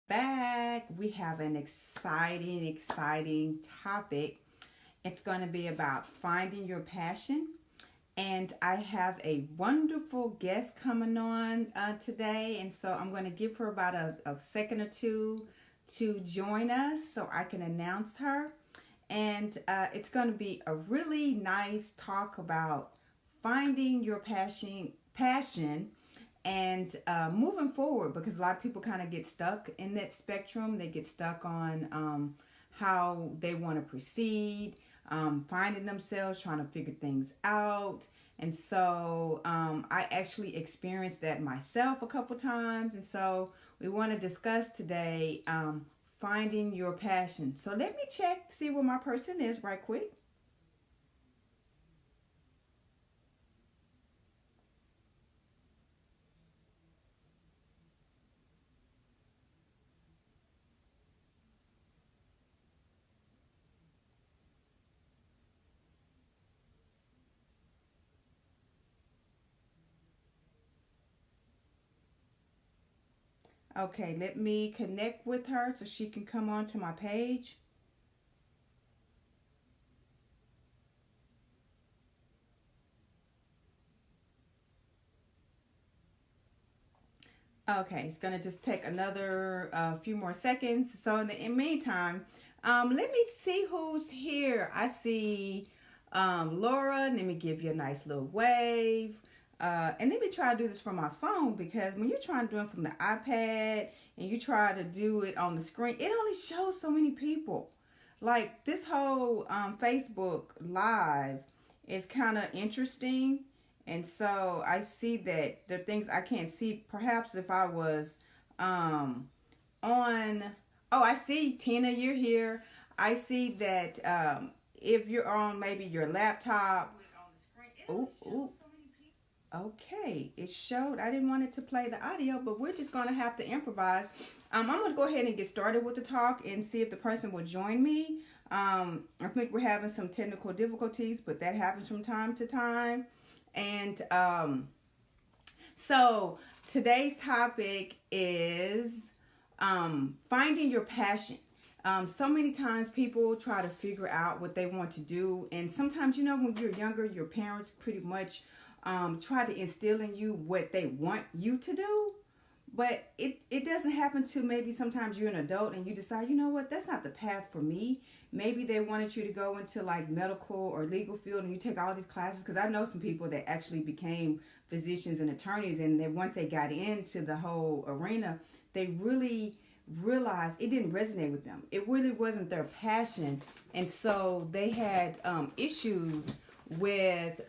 Back. We have an exciting topic. It's going to be about finding your passion. And I have a wonderful guest coming on today. And so I'm going to give her about a second or two to join us so I can announce her. And it's going to be a really nice talk about finding your passion and moving forward, because a lot of people kind of get stuck in that spectrum. They get stuck on how they want to proceed, finding themselves, trying to figure things out. And so I actually experienced that myself a couple times. And so we want to discuss today finding your passion. So let me check to see where my person is right quick. Okay, let me connect with her so she can come onto my page. Okay, it's gonna just take another few more seconds. So in the meantime, let me see who's here. I see Laura. Let me give you a nice little wave. And let me try to do this from my phone, because when you're trying to do it from the iPad and you try to do it on the screen, it only shows so many people. Like this whole Facebook Live is kind of interesting, and so I see that there are things I can't see. Perhaps if I was um, on, oh, I see Tina, you're here. I see that if you're on maybe your laptop. Oh, oh, okay. It showed. I didn't want it to play the audio, but we're just going to have to improvise. I'm going to go ahead and get started with the talk and see if the person will join me. I think we're having some technical difficulties, but that happens from time to time. And so today's topic is finding your passion. So many times people try to figure out what they want to do, and sometimes, when you're younger, your parents pretty much try to instill in you what they want you to do. But it doesn't happen to, maybe sometimes you're an adult and you decide, you know what, that's not the path for me. Maybe they wanted you to go into like medical or legal field and you take all these classes, because I know some people that actually became physicians and attorneys, and then once they got into the whole arena, they really realized it didn't resonate with them. It really wasn't their passion. And so they had issues with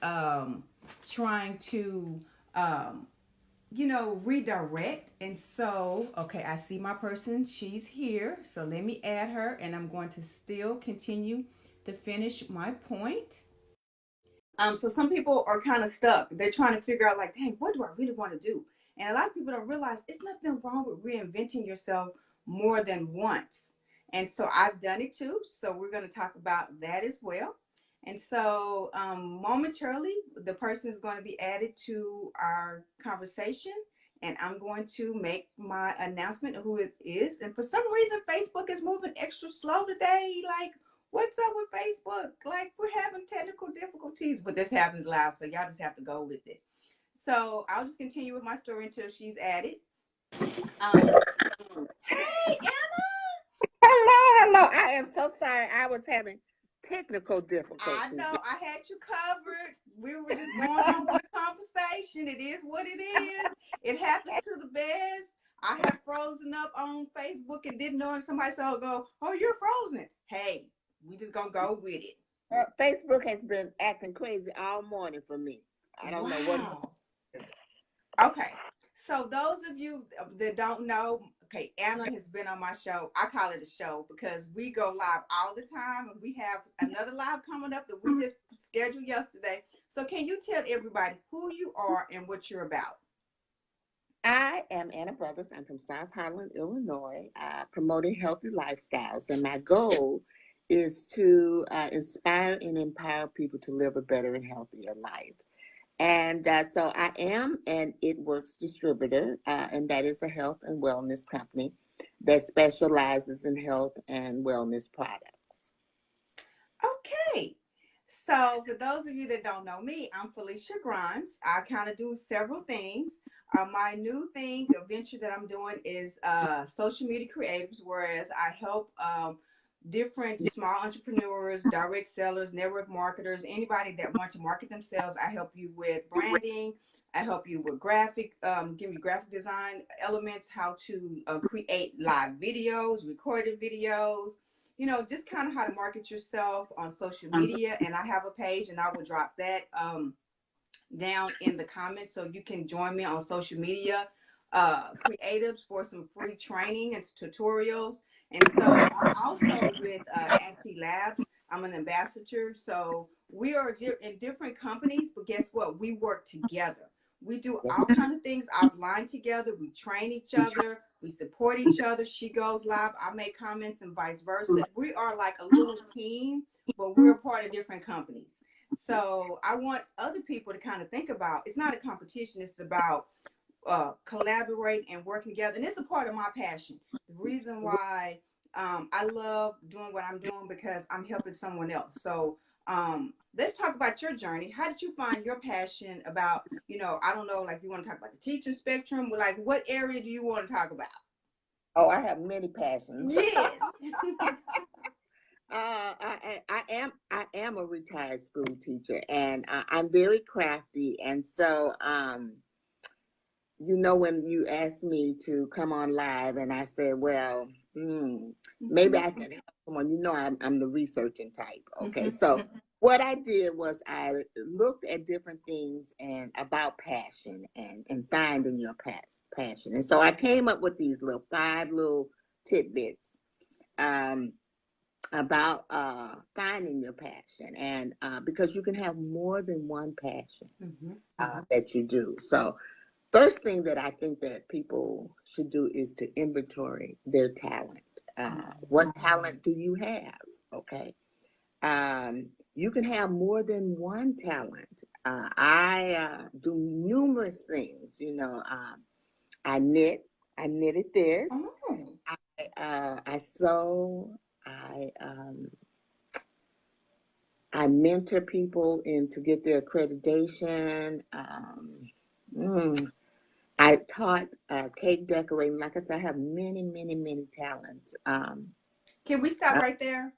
trying to redirect. And so, okay, I see my person. She's here. So let me add her, and I'm going to still continue to finish my point. So some people are kind of stuck. They're trying to figure out, like, dang, what do I really want to do? And a lot of people don't realize it's nothing wrong with reinventing yourself more than once. And so I've done it too. So we're going to talk about that as well. And so momentarily, the person is going to be added to our conversation. And I'm going to make my announcement of who it is. And for some reason, Facebook is moving extra slow today. Like, what's up with Facebook? Like, we're having technical difficulties, but this happens loud, so y'all just have to go with it. So I'll just continue with my story until she's added. Um, hey, Hello. I am so sorry. I was having technical I difficulties. know I had you covered. We were just going on with the conversation. It is what it is. It happens to the best. I have frozen up on Facebook and didn't know, and somebody said, "Go, oh, you're frozen." Hey, we just gonna go with it. Facebook has been acting crazy all morning for me. I don't know what's Wow. Okay. So those of you that don't know, okay, Anna has been on my show. I call it a show because we go live all the time, and we have another live coming up that we just scheduled yesterday. So can you tell everybody who you are and what you're about? I am Anna Brothers. I'm from South Holland, Illinois, promoting healthy lifestyles. And my goal is to inspire and empower people to live a better and healthier life. And so I am an It Works distributor, and that is a health and wellness company. that specializes in health and wellness products. Okay. So, for those of you that don't know me, I'm Felicia Grimes. I kind of do several things. My new thing, a venture that I'm doing is social media creatives, whereas I help different small entrepreneurs, direct sellers, network marketers, anybody that want to market themselves. I help you with branding. I help you with give you graphic design elements, how to create live videos, recorded videos, just kind of how to market yourself on social media. And I have a page, and I will drop that down in the comments so you can join me on social media creatives for some free training and tutorials. And so I'm also with Acti Labs. I'm an ambassador. So we are in different companies, but guess what? We work together. We do Yes. all kind of things offline together. We train each other. We support each other. She goes live. I make comments and vice versa. We are like a little team, but we're a part of different companies. So I want other people to kind of think about, it's not a competition. It's about collaborating and working together. And it's a part of my passion. The reason why I love doing what I'm doing, because I'm helping someone else. So let's talk about your journey. How did you find your passion about, I don't know, like you want to talk about the teaching spectrum, but like what area do you want to talk about? Oh, I have many passions. Yes. I am a retired school teacher, and I'm very crafty. And so, when you asked me to come on live, and I said, well, maybe I can help someone. I'm the researching type. Okay, so what I did was I looked at different things and about passion and finding your passion. And so I came up with these five little tidbits about finding your passion, and because you can have more than one passion that you do. So first thing that I think that people should do is to inventory their talent. What talent do you have? Okay. You can have more than one talent. I do numerous things. I knit. I knitted this. I sew. I mentor people to get their accreditation. I taught cake decorating. Like I said, I have many, many, many talents. Can we stop right there?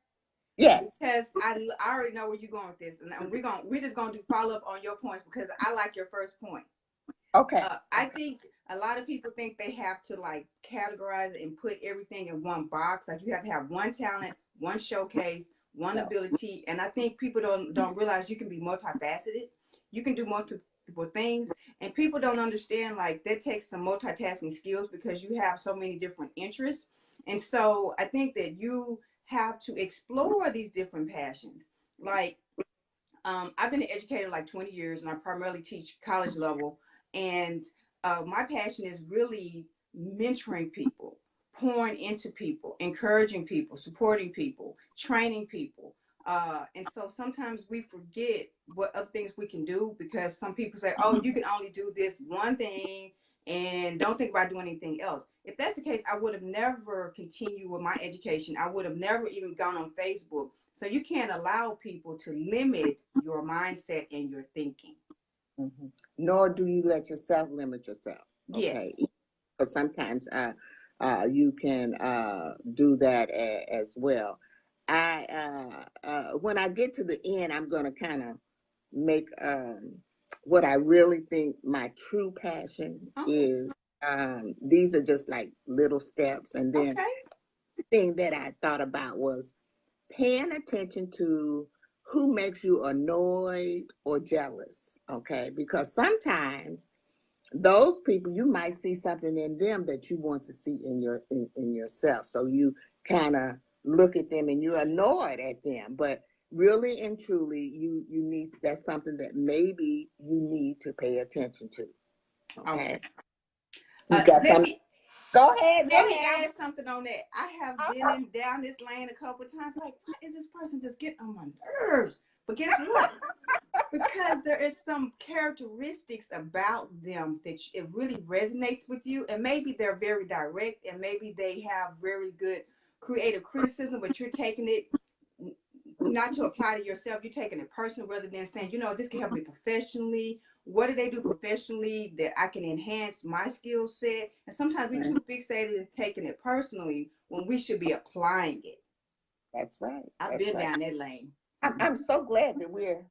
Yes. Because I already know where you're going with this, and we're just gonna do follow up on your points, because I like your first point. Okay. I think a lot of people think they have to like categorize and put everything in one box. Like you have to have one talent, one showcase, one ability, and I think people don't realize you can be multifaceted. You can do multiple things, and people don't understand like that takes some multitasking skills because you have so many different interests. And so I think that you have to explore these different passions. Like I've been an educator like 20 years, and I primarily teach college level. And my passion is really mentoring people, pouring into people, encouraging people, supporting people, training people. And so sometimes we forget what other things we can do, because some people say, oh, you can only do this one thing and don't think about doing anything else. If that's the case, I would have never continued with my education. I would have never even gone on Facebook. So you can't allow people to limit your mindset and your thinking. Nor do you let yourself limit yourself. Okay. Yes. Because sometimes you can do that as well. When I get to the end, I'm going to kind of make what I really think my true passion is. These are just like little steps. And then the thing that I thought about was paying attention to who makes you annoyed or jealous. Okay. Because sometimes those people, you might see something in them that you want to see in yourself. So you kind of look at them and you're annoyed at them, but really and truly you need, that's something that maybe you need to pay attention to. Okay. You got something? Go ahead. Let me add something on that. I have been down this lane a couple of times. Like, why is this person just getting on my nerves? But guess what? Because there is some characteristics about them that it really resonates with you, and maybe they're very direct, and maybe they have very good creative criticism, but you're taking it not to apply to yourself. You're taking it personal rather than saying, this can help me professionally. What do they do professionally that I can enhance my skill set? And sometimes we're too fixated in taking it personally when we should be applying it. That's right. I've been down that lane. I'm so glad that we're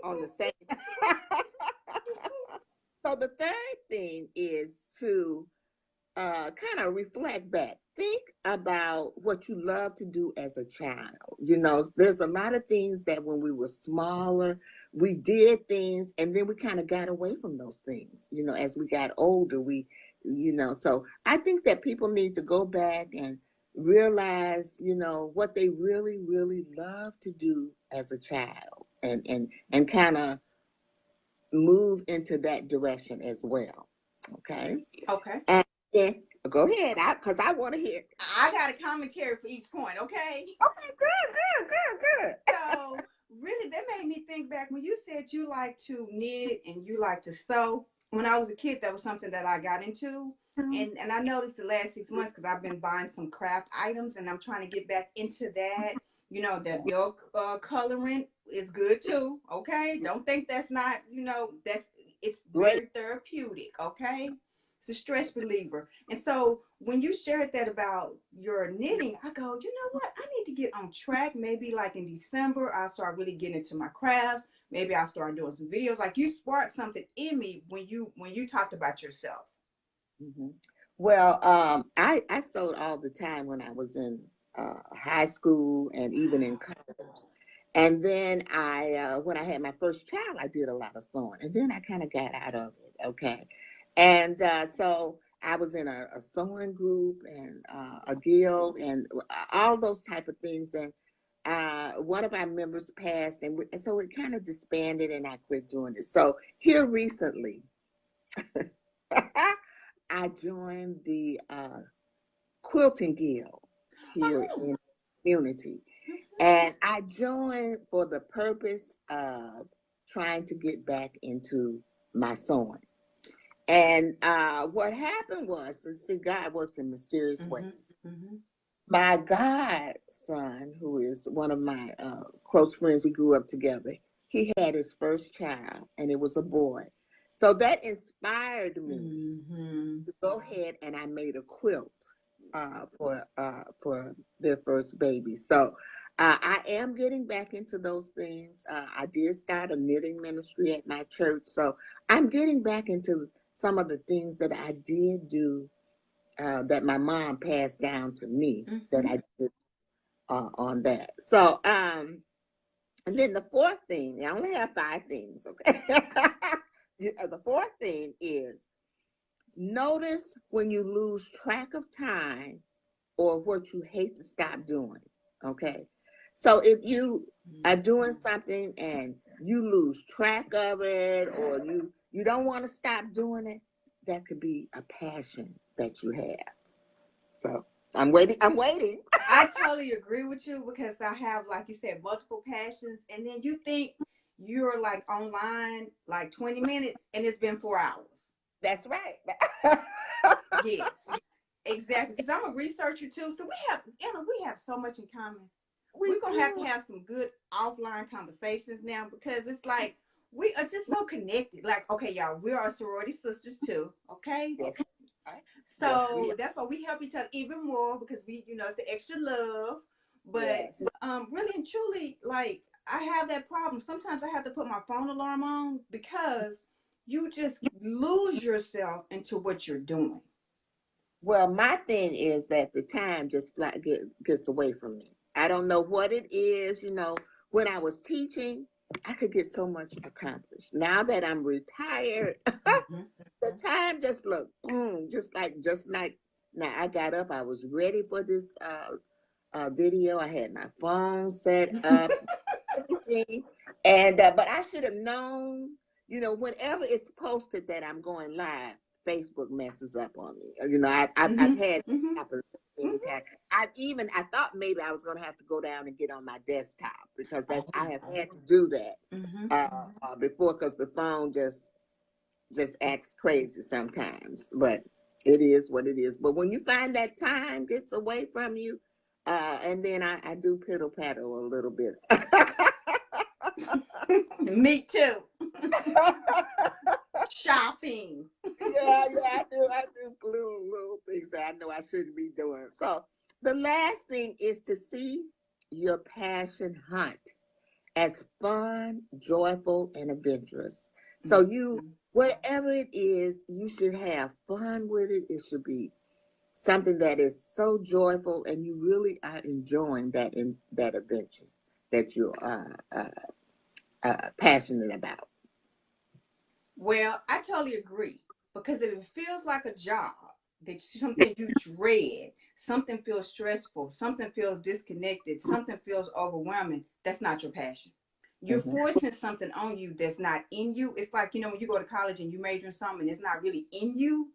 on the same. So the third thing is to kind of reflect back. Think about what you love to do as a child. There's a lot of things that when we were smaller, we did things and then we kind of got away from those things. As we got older, so I think that people need to go back and realize, what they really, really love to do as a child and kind of move into that direction as well. Okay. And then go ahead, because I want to hear. I got a commentary for each point, okay? Okay, good. So, really, that made me think back when you said you like to knit and you like to sew. When I was a kid, that was something that I got into. And I noticed the last 6 months, because I've been buying some craft items, and I'm trying to get back into that. The milk coloring is good too, okay? Don't think that's not, it's very therapeutic, okay? It's a stress reliever. And so when you shared that about your knitting, I go, you know what? I need to get on track. Maybe like in December, I'll start really getting into my crafts. Maybe I'll start doing some videos. Like, you sparked something in me when you talked about yourself. Mm-hmm. Well, I sewed all the time when I was in high school and even in college. And then when I had my first child, I did a lot of sewing. And then I kind of got out of it, okay? And so I was in a sewing group and a guild and all those type of things. And one of our members passed, and so it kind of disbanded, and I quit doing it. So here recently, I joined the quilting guild here in the community. And I joined for the purpose of trying to get back into my sewing. And what happened was, see, God works in mysterious ways. My godson, who is one of my close friends, we grew up together, he had his first child, and it was a boy. So that inspired me to go ahead, and I made a quilt for their first baby. So I am getting back into those things. I did start a knitting ministry at my church, so I'm getting back into some of the things that I did do that my mom passed down to me that I did on that. So and then the fourth thing, I only have 5 things, okay? The fourth thing is notice when you lose track of time or what you hate to stop doing, okay? So if you are doing something and you lose track of it, or you don't want to stop doing it, that could be a passion that you have. So I'm waiting. I totally agree with you, because I have, like you said, multiple passions, and then you think you're like online like 20 minutes and it's been 4 hours. That's right. Yes, exactly. Because I'm a researcher too, so we have so much in common. We're gonna have to have some good offline conversations now, because it's like we are just so connected. Like, okay, y'all, we are sorority sisters too. Okay. Yes. So that's why we help each other even more, because it's the extra love. But really and truly, like, I have that problem. Sometimes I have to put my phone alarm on, because you just lose yourself into what you're doing. Well, my thing is that the time just gets away from me. I don't know what it is. When I was teaching, I could get so much accomplished. Now that I'm retired, the time just looked boom, just like now I got up, I was ready for this video. I had my phone set up, everything, and but I should have known, whenever it's posted that I'm going live, Facebook messes up on me. I've had happen anytime. I thought maybe I was going to have to go down and get on my desktop because I have had to do that Mm-hmm. before because the phone just acts crazy sometimes. But it is what it is. But when you find that time gets away from you, and then I do piddle paddle a little bit. Me too. Shopping. Yeah, I do little things that I know I shouldn't be doing. So the last thing is to see your passion hunt as fun, joyful, and adventurous. So you, Mm-hmm. whatever it is, you should have fun with it. It should be something that is so joyful, and you really are enjoying that adventure that you are passionate about. Well, I totally agree because if it feels like a job, that something you dread, something feels stressful, something feels disconnected, something feels overwhelming, that's not your passion. You're Mhm. forcing something on you that's not in you. It's like, when you go to college and you major in something, it's not really in you.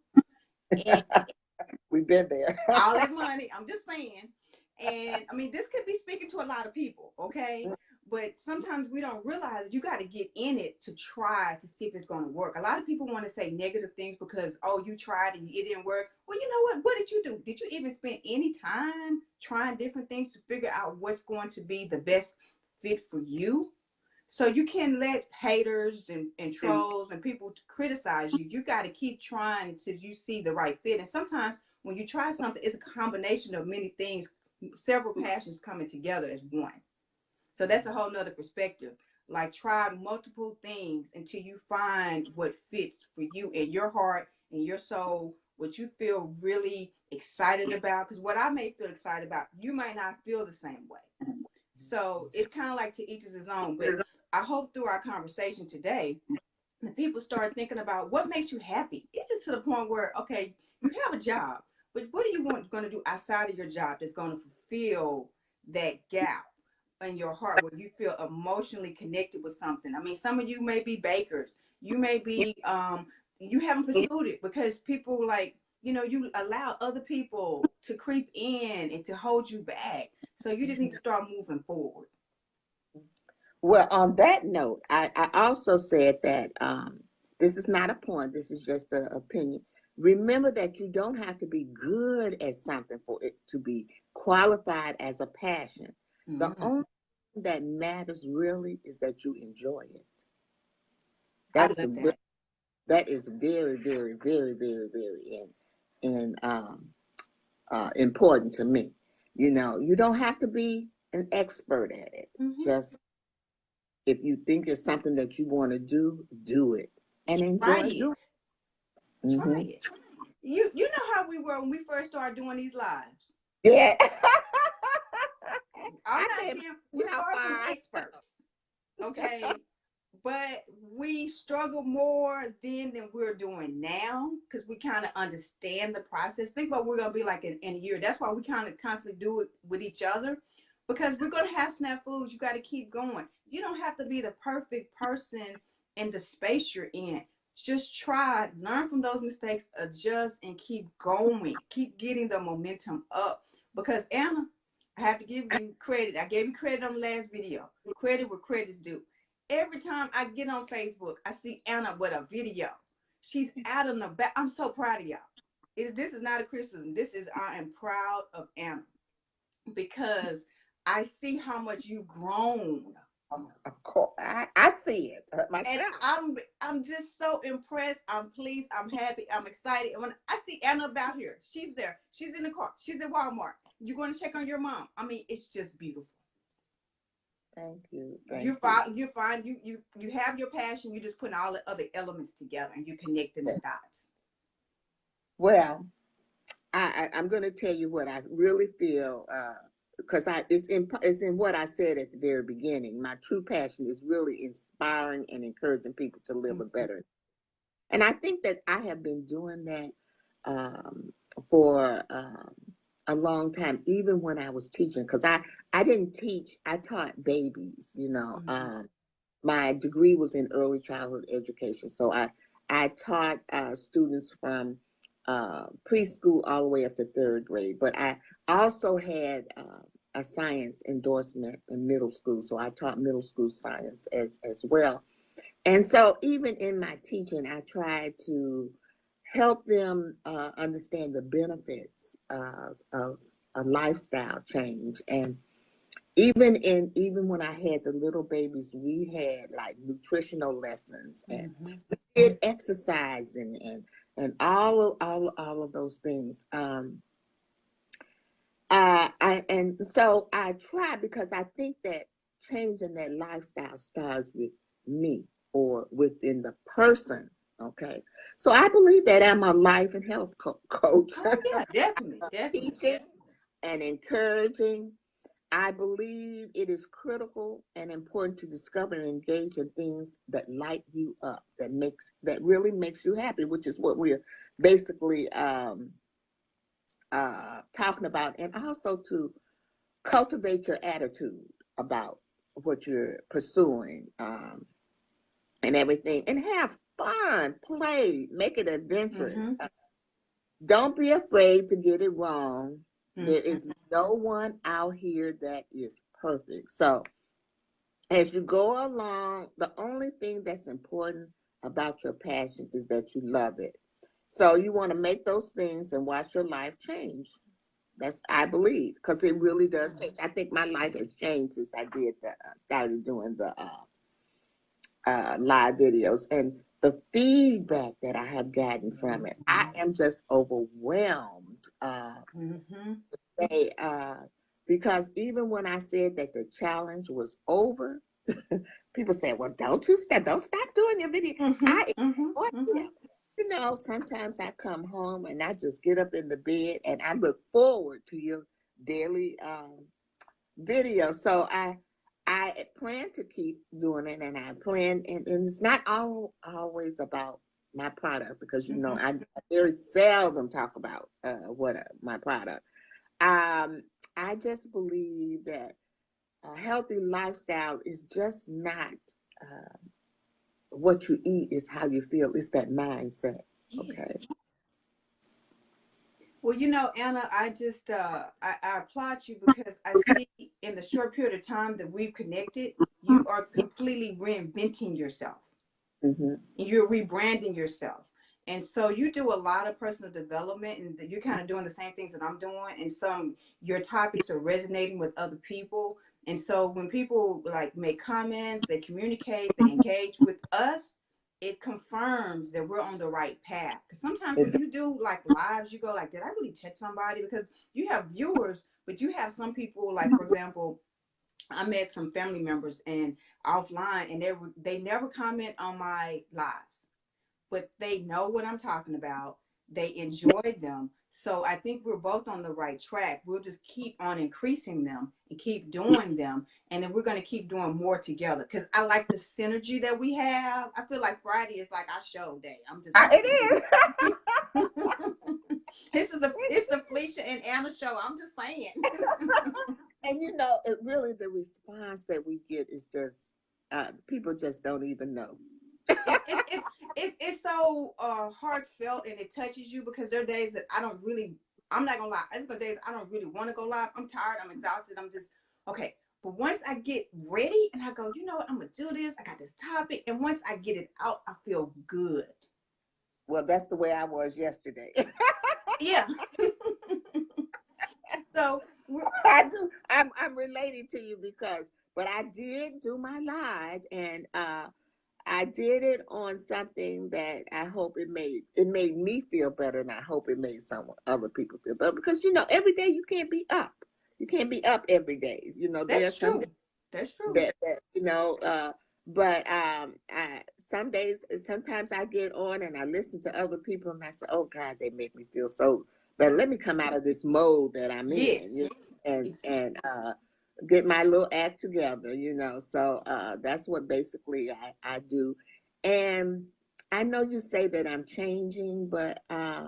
And We've been there. all that money. I'm just saying. And I mean, this could be speaking to a lot of people, okay? But sometimes we don't realize you got to get in it to try to see if it's going to work. A lot of people want to say negative things because, oh, you tried and it didn't work. Well, you know what? What did you do? Did you even spend any time trying different things to figure out what's going to be the best fit for you? So you can't let haters and trolls and people criticize you. You got to keep trying till you see the right fit. And sometimes when you try something, it's a combination of many things, several passions coming together as one. So that's a whole nother perspective. Like try multiple things until you find what fits for you and your heart and your soul, what you feel really excited about. Because what I may feel excited about, you might not feel the same way. So it's kind of like to each his own. But I hope through our conversation today, the people start thinking about what makes you happy. It's just to the point where, okay, you have a job, but what are you going to do outside of your job that's going to fulfill that gap in your heart where you feel emotionally connected with something? I mean, some of you may be bakers. You may be, you haven't pursued it because people like, you allow other people to creep in and to hold you back. So you just need to start moving forward. Well, on that note, I also said that this is not a point, this is just an opinion. Remember that you don't have to be good at something for it to be qualified as a passion. The Mm-hmm. only thing that matters really is that you enjoy it. I That is love that. that is very, very, very, very, very important to me. You don't have to be an expert at it. Mm-hmm. Just if you think it's something that you want to do it and Try enjoy doing it. it. Try it. You know how we were when we first started doing these lives. Yeah. I'm I not can't saying believe we're how far far from I experts, okay? But we struggle more then than we're doing now because we kind of understand the process. Think about what we're gonna be like in a year. That's why we kind of constantly do it with each other because we're gonna have snafus. You got to keep going. You don't have to be the perfect person in the space you're in. Just try, learn from those mistakes, adjust, and keep going. Keep getting the momentum up. Because Anna, I have to give you credit. I gave you credit on the last video. Credit where credit's due. Every time I get on Facebook, I see Anna with a video. She's out in the back. I'm so proud of y'all. This is not a criticism. This is I am proud of Anna because I see how much you've grown. of course I see it And myself. I'm just so impressed. I'm pleased. I'm happy. I'm excited. And when I see Anna about here, she's there. She's in the car. She's at Walmart. You're going to check on your mom. I mean, it's just beautiful. Thank you. You're Thank you. fine. You're fine. You have your passion. You're just putting all the other elements together and you're connecting the Yes. dots. Well, I'm going to tell you what I really feel because it's in what I said at the very beginning. My true passion is really inspiring and encouraging people to live a Mm-hmm. better. And I think that I have been doing that um, for a long time, even when I was teaching, because I didn't teach, I taught babies, Mm-hmm. my degree was in early childhood education. So I taught students from preschool all the way up to third grade. But I also had a science endorsement in middle school, so I taught middle school science as well. And so even in my teaching, I tried to help them understand the benefits of a lifestyle change. And even when I had the little babies, we had like nutritional lessons and Mm-hmm. we did exercising and all of those things. So I try because I think that changing that lifestyle starts with me or within the person. Okay, so I believe that I'm a life and health coach, Oh yeah, definitely, definitely. teaching and encouraging. I believe it is critical and important to discover and engage in things that light you up, that really makes you happy, which is what we're basically talking about, and also to cultivate your attitude about what you're pursuing, and everything, and have fun, play, make it adventurous. Mm-hmm. Don't be afraid to get it wrong. There Mm-hmm. is no one out here that is perfect. So as you go along, the only thing that's important about your passion is that you love it. So you want to make those things and watch your life change. That's I believe because it really does change. I think my life has changed since I did started doing the live videos and the feedback that I have gotten from it. I am just overwhelmed. Mm-hmm. They, because even when I said that the challenge was over, people said, "Well, don't stop doing your video." Mm-hmm. I Mm-hmm. enjoy Mm-hmm. it. You know, sometimes I come home and I just get up in the bed and I look forward to your daily video. So I plan to keep doing it, and I plan, and it's not always about my product because you know Mm-hmm. I very seldom talk about what my product. Um, I just believe that a healthy lifestyle is just not uh, what you eat; is how you feel. It's that mindset. Yes. Okay. Well, Anna, I just I applaud you because I see in the short period of time that we've connected, you are completely reinventing yourself. Mm-hmm. You're rebranding yourself. And so you do a lot of personal development and you're kind of doing the same things that I'm doing. And some your topics are resonating with other people. And so when people like make comments, they communicate, they engage with us, it confirms that we're on the right path. Because sometimes when you do like lives, you go like, did I really touch somebody? Because you have viewers, but you have some people like, for example, I met some family members and offline, and they never comment on my lives, but they know what I'm talking about. They enjoyed them, so I think we're both on the right track. We'll just keep on increasing them and keep doing them, and then we're going to keep doing more together. Because I like the synergy that we have. I feel like Friday is like our show day. I'm just It saying. is. It's the Felicia and Anna show. I'm just saying. And you know, it really the response that we get is just people just don't even know. It's so heartfelt and it touches you because there are days that I'm not gonna lie, there's gonna days I don't really want to go live. I'm tired, I'm exhausted, I'm just okay. But once I get ready and I go, you know what, I'm gonna do this, I got this topic, and once I get it out, I feel good. Well, that's the way I was yesterday. Yeah. So we're I do. I'm related to you because, but I did do my live, and I did it on something that I hope it made me feel better, and I hope it made some other people feel better. Because you know, every day you can't be up. You can't be up every day. You know, there are that's some true. That's true. that you know. But some days, sometimes I get on and I listen to other people, and I say, "Oh God, they make me feel so better. Let me come out of this mode that I'm in." Yes. You know, and Ex- get my little act together, you know. So that's what basically I do. And I know you say that I'm changing, but I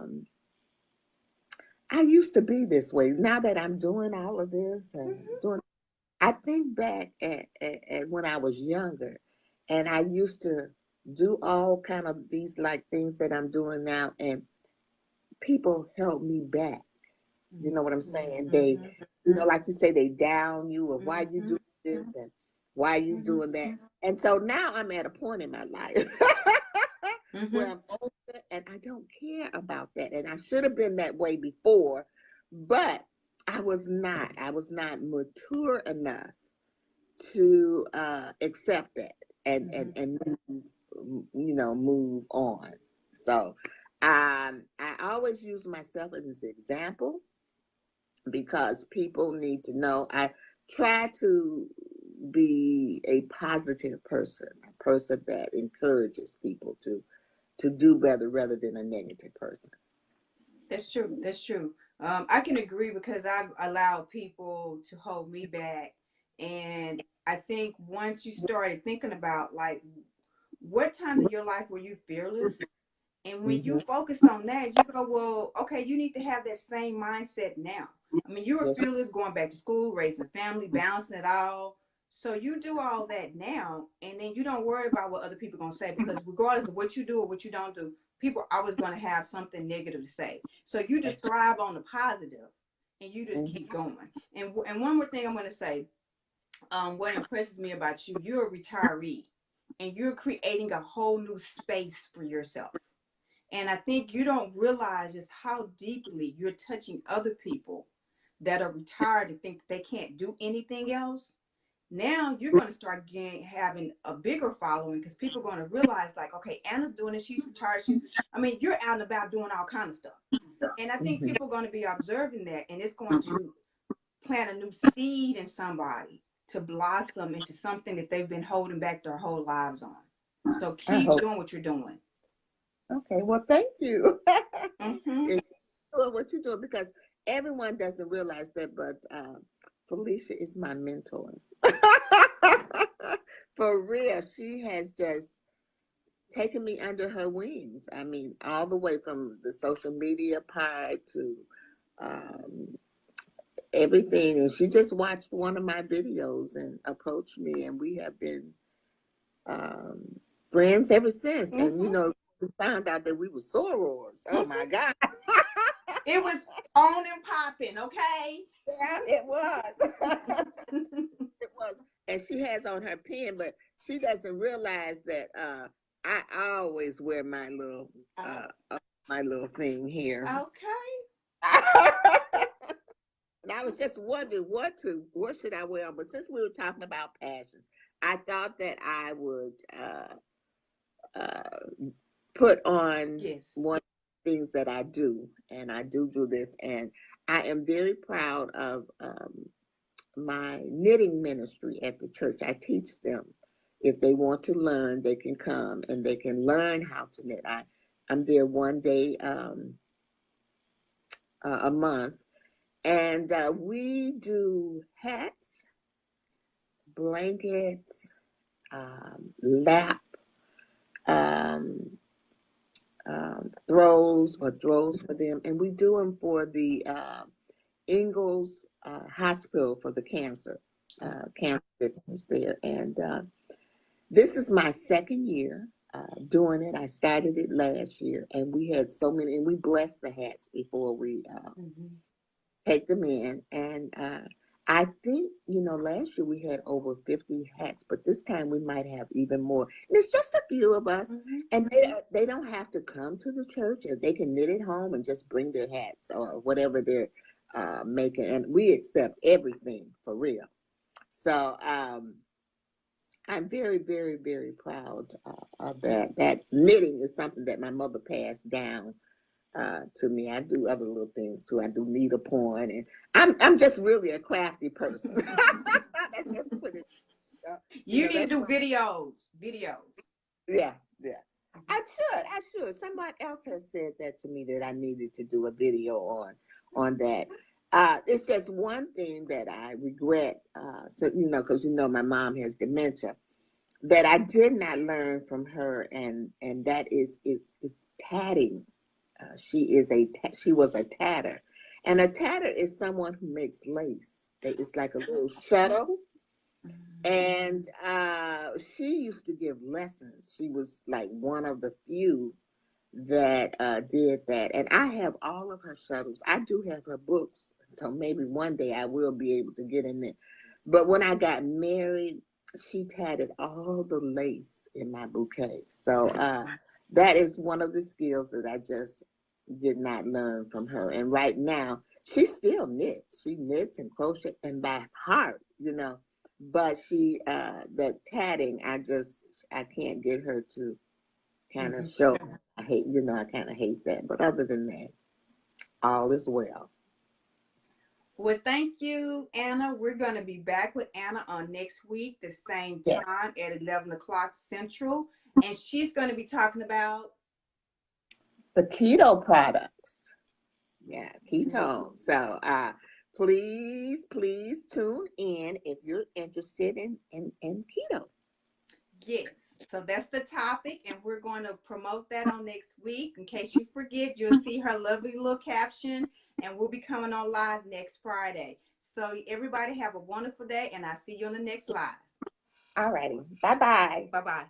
used to be this way. Now that I'm doing all of this and Mhm. doing, I think back at when I was younger, and I used to do all kind of these like things that I'm doing now, and people held me back. You know what I'm saying? They, Mm-hmm. like you say, they down you, or why you Mm-hmm. doing this and why you doing that. And so now I'm at a point in my life where Mm-hmm. I'm older and I don't care about that. And I should have been that way before, but I was not. I was not mature enough to accept that and move, move on. So I always use myself as an example because people need to know. I try to be a positive person, a person that encourages people to do better rather than a negative person. That's true. That's true. I can agree because I've allowed people to hold me back. And I think once you started thinking about like what times in your life were you fearless? And when you Mm-hmm. focus on that, you go, well, okay, you need to have that same mindset now. I mean, you were Yes. fearless going back to school, raising family, balancing it all. So you do all that now, and then you don't worry about what other people are going to say because regardless of what you do or what you don't do, people are always going to have something negative to say. So you just That's thrive on the positive, and you just mm-hmm. keep going. And one more thing I'm going to say, what impresses me about you, you're a retiree, and you're creating a whole new space for yourself. And I think you don't realize just how deeply you're touching other people that are retired and think they can't do anything else. Now you're going to start having a bigger following because people are going to realize, like, okay, Anna's doing it. She's retired. I mean, you're out and about doing all kind of stuff. And I think Mm-hmm. people are going to be observing that, and it's going to plant a new seed in somebody to blossom into something that they've been holding back their whole lives on. So I keep hope. doing what you're doing. Okay. Well, thank you. Mm-hmm. And doing what you're doing because everyone doesn't realize that, but Felicia is my mentor. For real, she has just taken me under her wings. I mean, all the way from the social media part to um, everything. And she just watched one of my videos and approached me, and we have been um, friends ever since. And Mm-hmm. we found out that we were sorors. Oh my God. It was on and popping, okay? Yeah, it was. It was. And she has on her pen, but she doesn't realize that I always wear Oh, my little thing here. okay. And I was just wondering what should I wear on. But since we were talking about passion, I thought that I would uh, put on Yes. one of the things that I do, and I do this, and I am very proud of my knitting ministry at the church. I teach them. If they want to learn, they can come and they can learn how to knit. I'm there one day a month, and we do hats, blankets, lap um, throws for them, and we do them for the Ingalls Hospital for the cancer victims there. And this is my second year doing it. I started it last year, and we had so many, and we blessed the hats before we Mm-hmm. take them in. And I think, last year we had over 50 hats, but this time we might have even more. And it's just a few of us, Mm-hmm. and they don't have to come to the church, or they can knit at home and just bring their hats or whatever they're making. And we accept everything for real. So I'm very, very, very proud of that. That knitting is something that my mother passed down to me. I do other little things too. I do needlepoint, and I'm just really a crafty person. That's just put it. You need That's to do what. videos. Videos. Yeah, yeah. I should. Somebody else has said that to me that I needed to do a video on that. It's just one thing that I regret. So because my mom has dementia, that I did not learn from her, and that is it's tatting. She was a tatter, and a tatter is someone who makes lace. It's like a little shuttle, and she used to give lessons. She was like one of the few that did that. And I have all of her shuttles. I do have her books. So maybe one day I will be able to get in there. But when I got married, she tatted all the lace in my bouquet. So that is one of the skills that I just did not learn from her. And right now, she still knits. She knits and crochet and by heart, you know. But she, the tatting, I can't get her to kind of show. I hate, I kind of hate that. But other than that, all is well. Well, thank you, Anna. We're going to be back with Anna on next week, the same Yeah. time at 11 o'clock Central. And she's going to be talking about The keto products. Yeah, ketone. So please, please tune in if you're interested in keto. yes. So that's the topic, and we're going to promote that on next week. In case you forget, you'll see her lovely little caption, and we'll be coming on live next Friday. So everybody have a wonderful day, and I'll see you on the next live. All righty. Bye-bye. Bye-bye.